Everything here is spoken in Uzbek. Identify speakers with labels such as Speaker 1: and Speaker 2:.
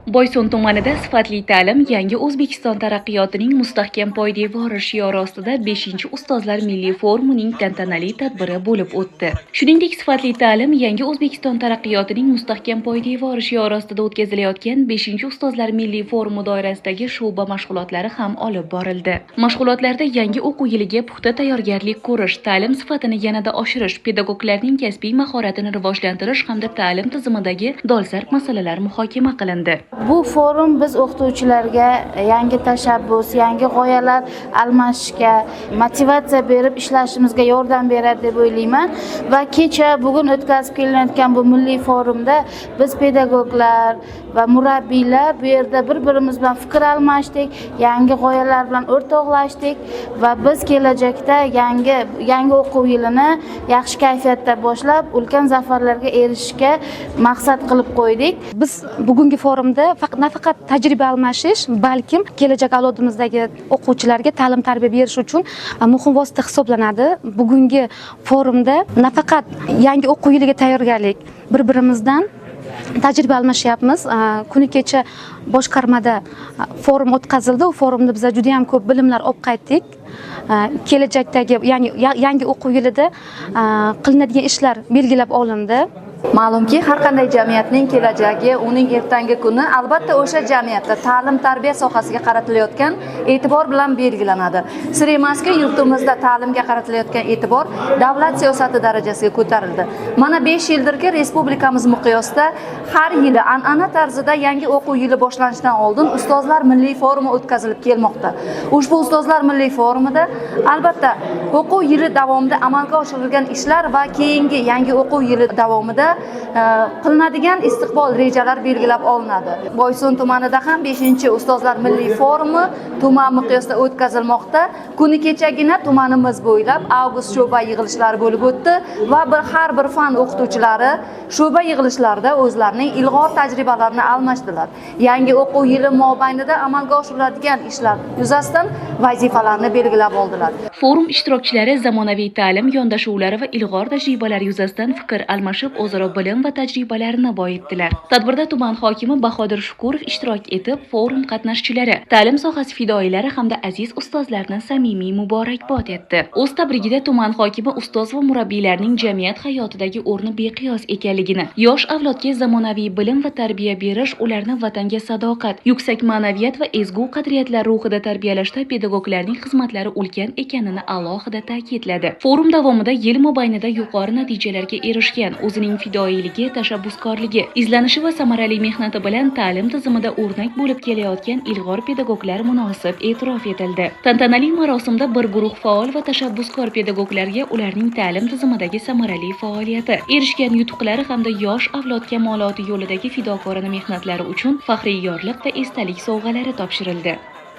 Speaker 1: Boysun tumanida sifatli ta'lim yangi O'zbekiston taraqqiyotining mustahkam poydevori shiori ostida 5-ustozlar milliy forumining tantanali tadbiri bo'lib o'tdi. Shuningdek, sifatli ta'lim yangi O'zbekiston taraqqiyotining mustahkam poydevori shiori ostida o'tkazilayotgan 5-ustozlar milliy forumi doirasidagi shu'ba mashg'ulotlari ham olib borildi. Mashg'ulotlarda yangi o'quv yiliga puxta tayyorgarlik ko'rish, ta'lim sifatini yanada oshirish, pedagoglarning kasbiy mahoratini rivojlantirish hamda ta'lim tizimidagi dolzarb masalalar muhokama qilindi.
Speaker 2: Bu forum biz o'qituvchilarga yangi tashabbus, yangi g'oyalar almashishga, motivatsiya berib ishlashimizga yordam beradi deb o'ylayman va bugun o'tkazib kelinayotgan bu milliy forumda biz pedagoglar va murabbiylar bu yerda bir-birimiz bilan fikr almashdik, yangi g'oyalar bilan o'rtoqlashdik va biz kelajakda yangi o'quv yilini yaxshi kayfiyatda boshlab, ulkan zafarlarga erishishga maqsad qilib qo'ydik.
Speaker 3: Biz bugungi forumda nafaqat tajriba almashish, balkim kelajak avlodimizdagi o'quvchilarga ta'lim-tarbiya berish uchun muhim vosita hisoblanadi. Bugungi forumda nafaqat yangi o'quv yiliga tayyorgarlik, bir-birimizdan tajriba almashyapmiz. Kuni kecha boshqarmada forum o'tkazildi. U forumda biz juda ham ko'p bilimlar olib qaytdik. Kelajakdagi, ya'ni yangi o'quv yilida qilinadigan ishlar belgilab olindi.
Speaker 4: Ma'lumki, har qanday jamiyatning kelajagi, uning ertangi kuni albatta o'sha jamiyatda ta'lim-tarbiya sohasiga qaratilayotgan e'tibor bilan belgilanadi. Sir emaski, yurtimizda ta'limga qaratilayotgan e'tibor davlat siyosati darajasiga ko'tarildi. Mana 5 yildirki respublikamiz miqyosida har yili an'ana tarzida yangi o'quv yili boshlanishidan oldin ustozlar milliy forumi o'tkazilib kelmoqda. Ushbu ustozlar milliy forumida albatta o'quv yili davomida amalga oshirilgan ishlar va keyingi yangi o'quv yili davomida qilinadigan istiqbol rejalar belgilab olinadi. Boysun tumanida ham 5-ustozlar milliy forumi tuman miqyosida o'tkazilmoqda. Kuni kechagina tumanimiz bo'ylab avgust shu'ba yig'ilishlari bo'lib o'tdi va har bir fan o'qituvchilari shu'ba yig'ilishlarida o'zlarining ilg'or tajribalarini almashdilar. Yangi o'quv yili mobaynida amalga oshiriladigan ishlar yuzasidan vazifalarni belgilab oldilar.
Speaker 1: Forum ishtirokchilari zamonaviy ta'lim yondashuvlari va ilg'or tajribalar yuzasidan fikr almashib, o'zaro bilim va tajribalarini boyitdilar. Tadbirda tuman hokimi Bahodir Shukurov ishtirok etib, forum qatnashchilari, ta'lim sohasi fidoyilari hamda aziz ustozlarni samimiy muborakbod etdi. O'z tabrigida tuman hokimi ustoz va murabbiylarning jamiyat hayotidagi o'rni beqiyos ekanligini, yosh avlodga zamonaviy bilim va tarbiya berish, ularni vatanga sadoqat, yuksak ma'naviyat va ezgu qadriyatlar ruhida tarbiyalashda pedagoglarning xizmatlari ulkan ekanini alohida ta'kidladi. Forum davomida yil mobaynida yuqori natijalarga erishgan, o'zining fidoyiligi, tashabbuskorligi, izlanishi va samarali mehnati bilan ta'lim tizimida o'rnak bo'lib kelayotgan ilg'or pedagoglar munosib e'tirof etildi. Tantanali marosimda bir guruh faol va tashabbuskor pedagoglarga ularning ta'lim tizimidagi samarali faoliyati, erishgan yutuqlari hamda yosh avlod kamoloti yo'lidagi fidokorona mehnatlari uchun faxriy yorliq va esdalik sovg'alari topshirildi.